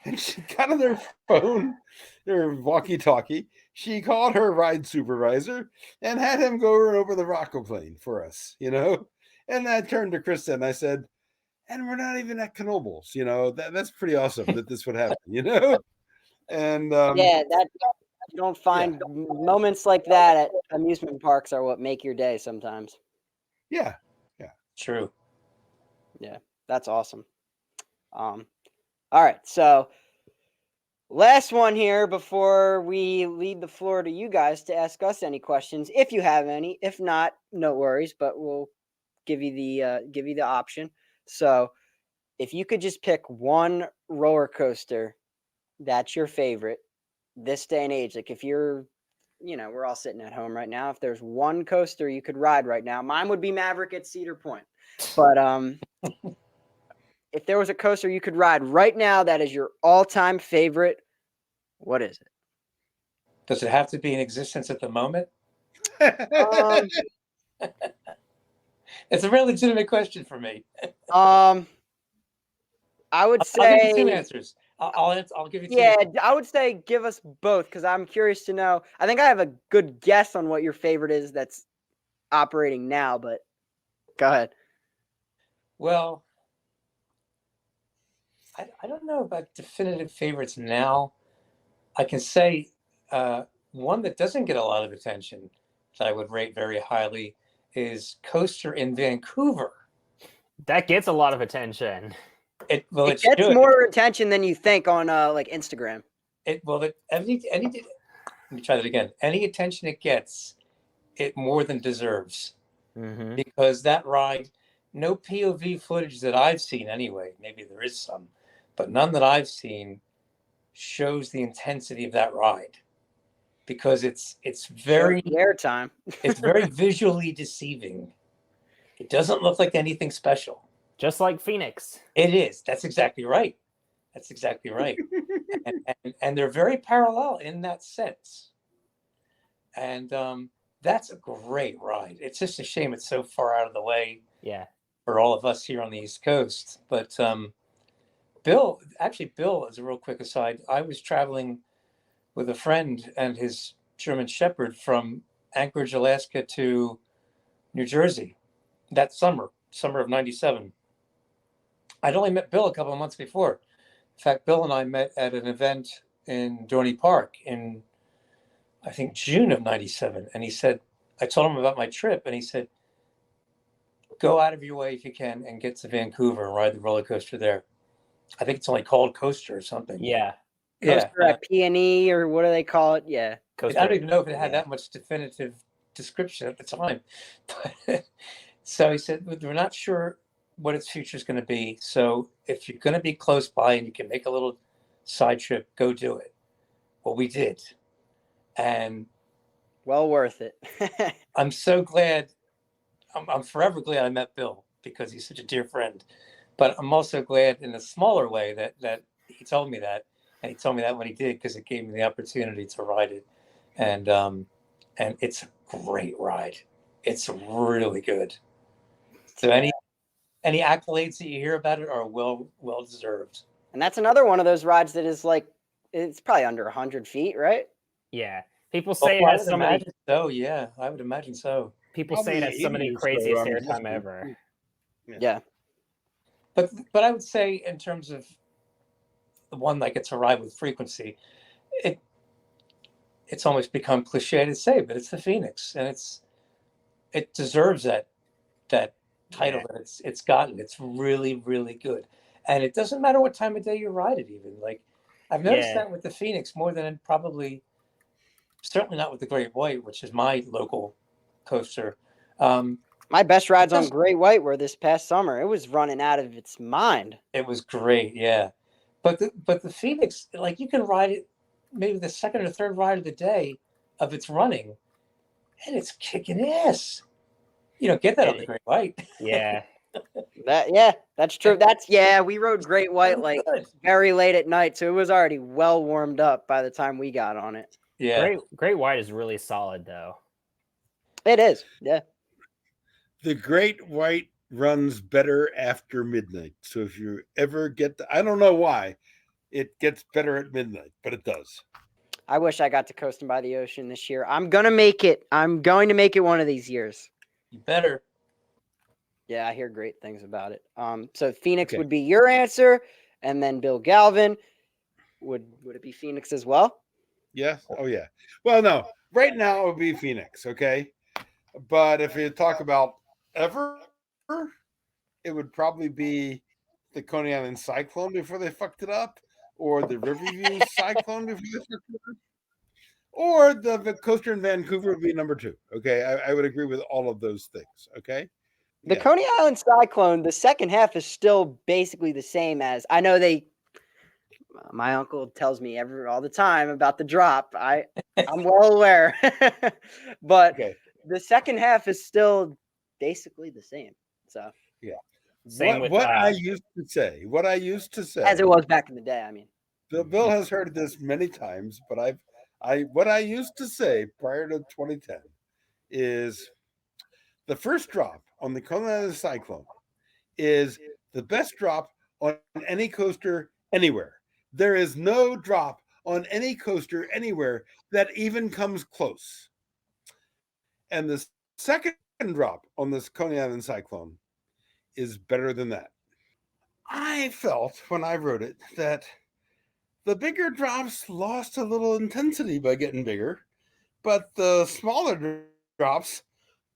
And she got on her phone, her walkie-talkie. She called her ride supervisor and had him go over the Rockoplane for us, And I turned to Krista and I said, and we're not even at Knoebels, that's pretty awesome that this would happen, And Yeah, that you don't find moments like that at amusement parks are what make your day sometimes. yeah. True. Yeah, that's awesome. All right, so last one here before we lead the floor to you guys to ask us any questions, if you have any. If not, no worries, but we'll give you the option. So, if you could just pick one roller coaster that's your favorite this day and age, like if you're, we're all sitting at home right now. If there's one coaster you could ride right now, mine would be Maverick at Cedar Point. But if there was a coaster you could ride right now that is your all-time favorite, what is it? Does it have to be in existence at the moment? It's a real legitimate question for me. I would say I'll give you two answers. I'll give you two. Yeah, I would say give us both because I'm curious to know. I think I have a good guess on what your favorite is that's operating now, but go ahead. Well, I don't know about definitive favorites now. I can say one that doesn't get a lot of attention that I would rate very highly is Coaster in Vancouver. That gets a lot of attention. It gets should. more attention than you think on like Instagram. Let me try that again. Any attention it gets, it more than deserves. Mm-hmm. Because that ride, no POV footage that I've seen anyway, maybe there is some, but none that I've seen shows the intensity of that ride. Because it's very airtime. It's very visually deceiving. It doesn't look like anything special. Just like Phoenix. It is. That's exactly right. and they're very parallel in that sense. And that's a great ride. It's just a shame it's so far out of the way. Yeah. For all of us here on the East Coast. But Bill, as a real quick aside, I was traveling with a friend and his German Shepherd from Anchorage, Alaska to New Jersey that summer of 97. I'd only met Bill a couple of months before. In fact, Bill and I met at an event in Dorney Park in, I think, June of 97. And he said, I told him about my trip, and he said, go out of your way if you can and get to Vancouver and ride the roller coaster there. I think it's only called Coaster or something. Yeah. Coaster at P&E or what do they call it? Yeah. Coaster. I don't even know if it had that much definitive description at the time. But, so he said, we're not sure what its future is going to be. So if you're going to be close by and you can make a little side trip, go do it. Well, we did. And well worth it. I'm so glad. I'm forever glad I met Bill because he's such a dear friend. But I'm also glad in a smaller way that he told me that. And he told me that when he did, because it gave me the opportunity to ride it. And it's a great ride. It's really good. So any accolades that you hear about it are well deserved. And that's another one of those rides that is like, it's probably under 100 feet, right? Yeah. People say it has some of the... So, yeah, I would imagine so. People say it has some of the craziest airtime ever. Yeah. But I would say in terms of the one that gets a ride with frequency, it's almost become cliche to say, but it's the Phoenix, and it deserves that title that it's gotten. It's really, really good. And it doesn't matter what time of day you ride it, even. Like, I've noticed that with the Phoenix more than probably, certainly not with the Great White, which is my local coaster. My best rides on Great White were this past summer. It was running out of its mind. It was great, yeah. But the Phoenix, like, you can ride it maybe the second or third ride of the day of its running, and it's kicking ass. You don't get that on the Great White. Yeah. That's true. We rode Great White like very late at night, so it was already well warmed up by the time we got on it. Yeah. Great White is really solid though. It is. Yeah. The Great White runs better after midnight. So if you ever I don't know why it gets better at midnight, but it does. I wish I got to coasting by the ocean this year. I'm going to make it. I'm going to make it one of these years. You better. Yeah, I hear great things about it. So Phoenix Okay. would be your answer, and then Bill Galvin would it be Phoenix as well? Yes. Oh yeah. Well, no. Right now it would be Phoenix. Okay. But if you talk about ever, it would probably be the Coney Island Cyclone before they fucked it up, or the Riverview Cyclone before they fucked it up, or the coaster in Vancouver would be number 2. Okay. I would agree with all of those things. Okay. The Yeah. Coney Island Cyclone, the second half is still basically the same as I know they. My uncle tells me all the time about the drop. I'm well aware, but Okay. the second half is still basically the same. So Yeah. Same with What I used to say, as it was back in the day, I mean. Bill has heard this many times, but what I used to say prior to 2010 is the first drop on the Coney Island Cyclone is the best drop on any coaster anywhere. There is no drop on any coaster anywhere that even comes close. And the second drop on this Coney Island Cyclone is better than that. I felt when I wrote it that the bigger drops lost a little intensity by getting bigger, but the smaller drops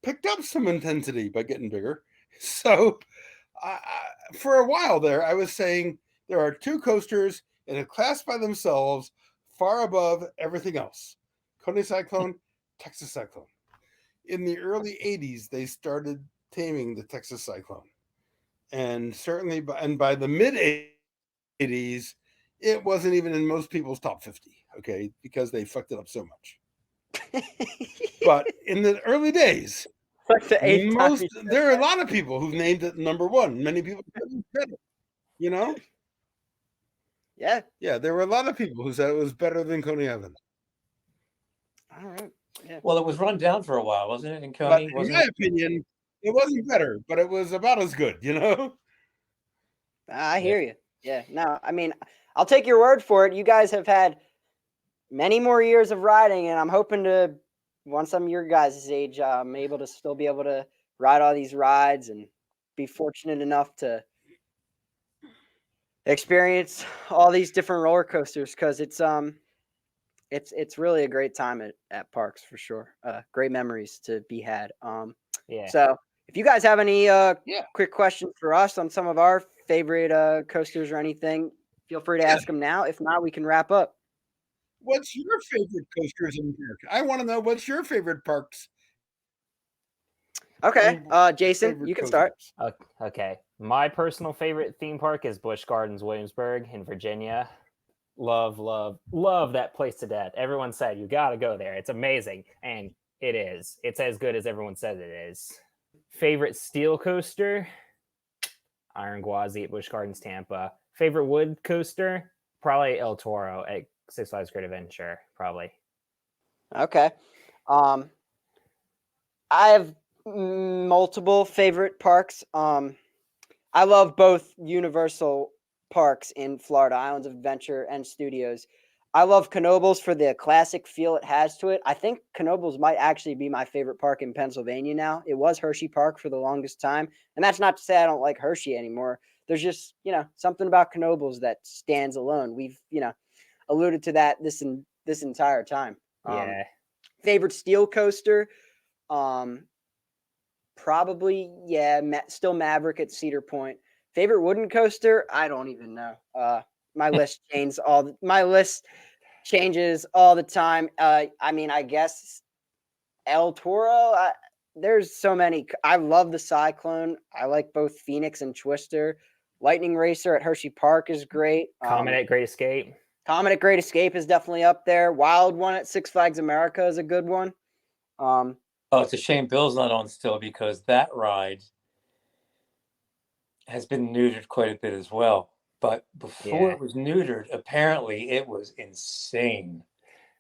picked up some intensity by getting bigger. So, for a while there, I was saying there are 2 coasters in a class by themselves, far above everything else: Coney Cyclone, Texas Cyclone. In the early 80s, they started taming the Texas Cyclone. And certainly by the mid 80s, it wasn't even in most people's top 50, okay, because they fucked it up so much. But in the early days, there are a lot of people who've named it number 1. Many people said it, you know? Yeah. Yeah, there were a lot of people who said it was better than Coney Island. All right. Yeah. Well, it was run down for a while, wasn't it? In Coney, in my opinion, it wasn't better, but it was about as good, you know? I hear you. Yeah. No, I mean, I'll take your word for it. You guys have had many more years of riding, and I'm hoping to, once I'm your guys' age, I'm able to still be able to ride all these rides and be fortunate enough to experience all these different roller coasters, because it's really a great time at parks for sure. Great memories to be had. Yeah. So if you guys have any quick questions for us on some of our favorite coasters or anything, feel free to ask them now. If not, we can wrap up. What's your favorite coasters in park? I want to know what's your favorite parks. Okay, Jason, you can start. Okay. My personal favorite theme park is Busch Gardens Williamsburg in Virginia. Love that place to death. Everyone said you got to go there. It's amazing, and it is. It's as good as everyone says it is. Favorite steel coaster? Iron Gwazi at Busch Gardens Tampa. Favorite wood coaster? Probably El Toro at Six Flags Great Adventure. Probably. Okay. I have multiple favorite parks. I love both Universal parks in Florida, Islands of Adventure and Studios. I love Knoebels for the classic feel it has to it. I think Knoebels might actually be my favorite park in Pennsylvania now. It was Hershey Park for the longest time. And that's not to say I don't like Hershey anymore. There's just, something about Knoebels that stands alone. We've, alluded to that this entire time. Yeah. Favorite steel coaster? Probably, still Maverick at Cedar Point. Favorite wooden coaster? I don't even know. My list changes all the time. I mean, I guess El Toro. There's so many. I love the Cyclone. I like both Phoenix and Twister. Lightning Racer at Hershey Park is great. Comet at Great Escape. Comet at Great Escape is definitely up there. Wild One at Six Flags America is a good one. It's a shame Bill's not on still, because that ride has been neutered quite a bit as well. But before it was neutered, apparently it was insane.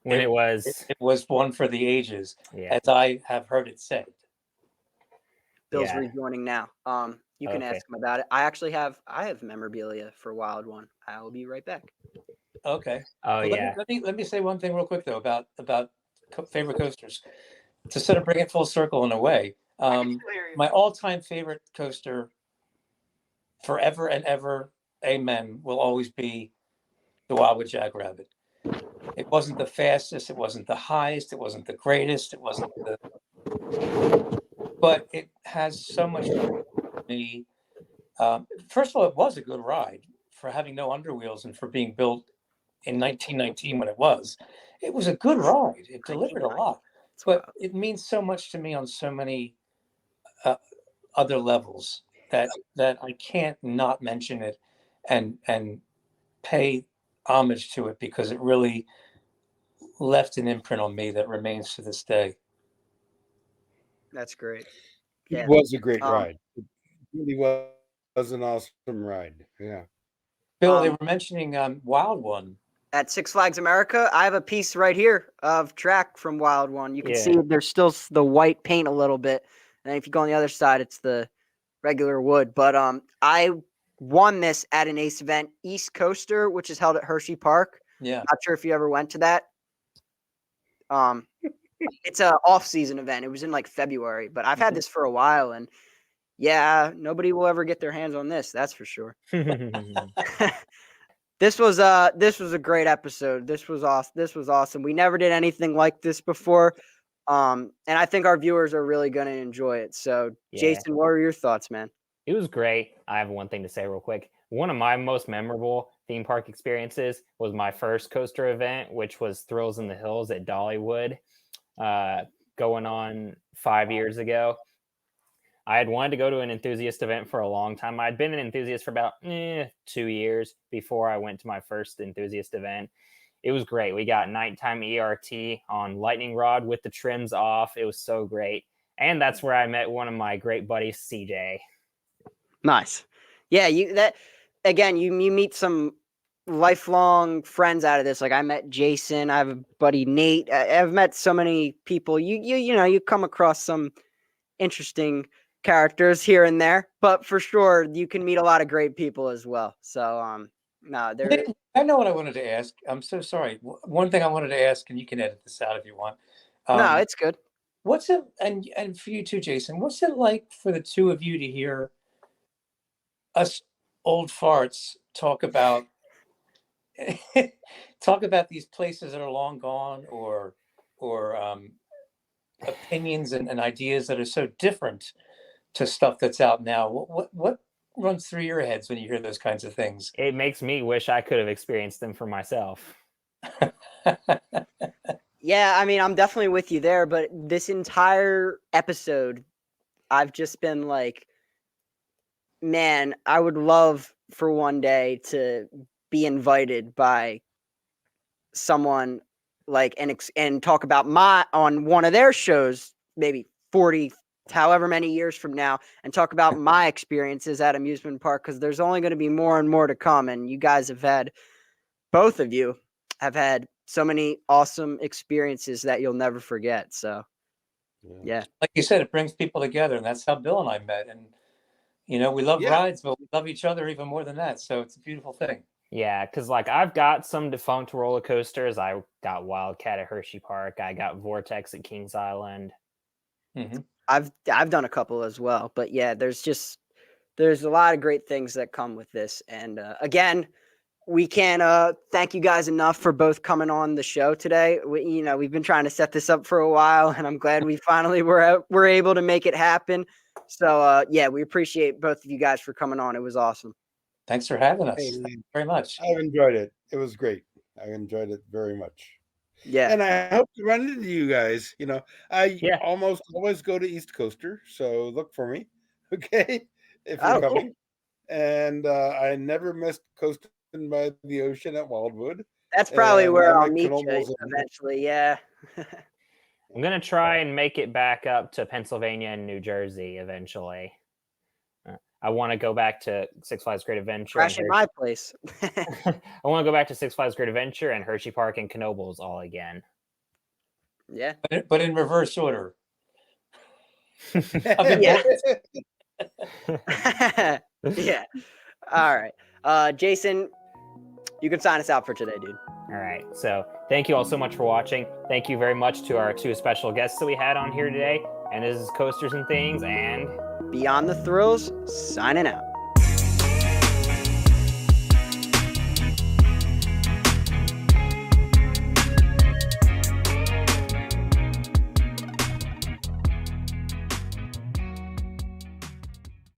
when it was. It was one for the ages, Yeah. as I have heard it said. Bill's Yeah. rejoining now. You can Okay. ask him about it. I have memorabilia for Wild One. I will be right back. Okay. Oh Well, yeah. let me say one thing real quick though about favorite coasters, to sort of bring it full circle in a way. My all-time favorite coaster, forever and ever, amen, will always be the Wildwood Jackrabbit. It wasn't the fastest, it wasn't the highest, it wasn't the greatest, it wasn't the, but it has so much for me. First of all, it was a good ride for having no underwheels and for being built in 1919 when it was. It was a good ride. It delivered a lot, but it means so much to me on so many other levels that I can't not mention it and pay homage to it, because it really left an imprint on me that remains to this day. That's great. It was a great Um, ride. It really was an awesome ride. Yeah. Bill, they were mentioning Wild One. At Six Flags America, I have a piece right here of track from Wild One. You can Yeah. see there's still the white paint a little bit, and if you go on the other side, it's the regular wood. But I won this at an Ace event, East Coaster, which is held at Hershey Park. Yeah. Not sure if you ever went to that. It's a off-season event. It was in like February, but I've had this for a while, and yeah, nobody will ever get their hands on this. That's for sure. This was a great episode. This was awesome. This was awesome. We never did anything like this before. And I think our viewers are really going to enjoy it. So, Yeah. Jason, what are your thoughts, man? It was great. I have one thing to say real quick. One of my most memorable theme park experiences was my first coaster event, which was Thrills in the Hills at Dollywood, going on 5 years ago. I had wanted to go to an enthusiast event for a long time. I'd been an enthusiast for about 2 years before I went to my first enthusiast event. It was great. We got nighttime ERT on Lightning Rod with the trims off. It was so great. And that's where I met one of my great buddies, CJ. Nice. Yeah, you meet some lifelong friends out of this. Like I met Jason, I have a buddy Nate. I've met so many people. You come across some interesting characters here and there, but for sure you can meet a lot of great people as well. So no, there. I know what I wanted to ask. I'm so sorry. One thing I wanted to ask, and you can edit this out if you want. No, it's good. What's it, and for you too, Jason, what's it like for the two of you to hear us old farts talk about these places that are long gone, or opinions and ideas that are so different to stuff that's out now? What runs through your heads when you hear those kinds of things? It makes me wish I could have experienced them for myself. Yeah, I mean, I'm definitely with you there, but this entire episode, I've just been like, man, I would love for one day to be invited by someone like and talk about on one of their shows, maybe 40, however many years from now, and talk about my experiences at amusement park, because there's only going to be more and more to come. And you guys both of you have had so many awesome experiences that you'll never forget. So, yeah. Like you said, it brings people together, and that's how Bill and I met. And, we love rides, but we love each other even more than that. So it's a beautiful thing. Yeah, because like I've got some defunct roller coasters. I got Wildcat at Hershey Park. I got Vortex at Kings Island. Mm-hmm. I've done a couple as well, but yeah, there's a lot of great things that come with this. And again, we can't thank you guys enough for both coming on the show today. We've been trying to set this up for a while, and I'm glad we finally were able to make it happen. So yeah, we appreciate both of you guys for coming on. It was awesome. Thanks for having us. Hey, Thank you very much. I've enjoyed it. It was great. I enjoyed it very much. Yeah. And I hope to run into you guys. I almost always go to East Coaster, so look for me, okay, if you're coming. Cool. And I never missed coasting by the ocean at Wildwood. That's probably where I'll meet you eventually, yeah. I'm going to try and make it back up to Pennsylvania and New Jersey eventually. I want to go back to Six Flags Great Adventure. Crash at my place. I want to go back to Six Flags Great Adventure and Hershey Park and Knoebels all again. Yeah. but in reverse order. Yeah. Yeah. All right. Jason, you can sign us out for today, dude. All right. So thank you all so much for watching. Thank you very much to our 2 special guests that we had on here today. And this is Coasters and Things and Beyond the Thrills, signing out.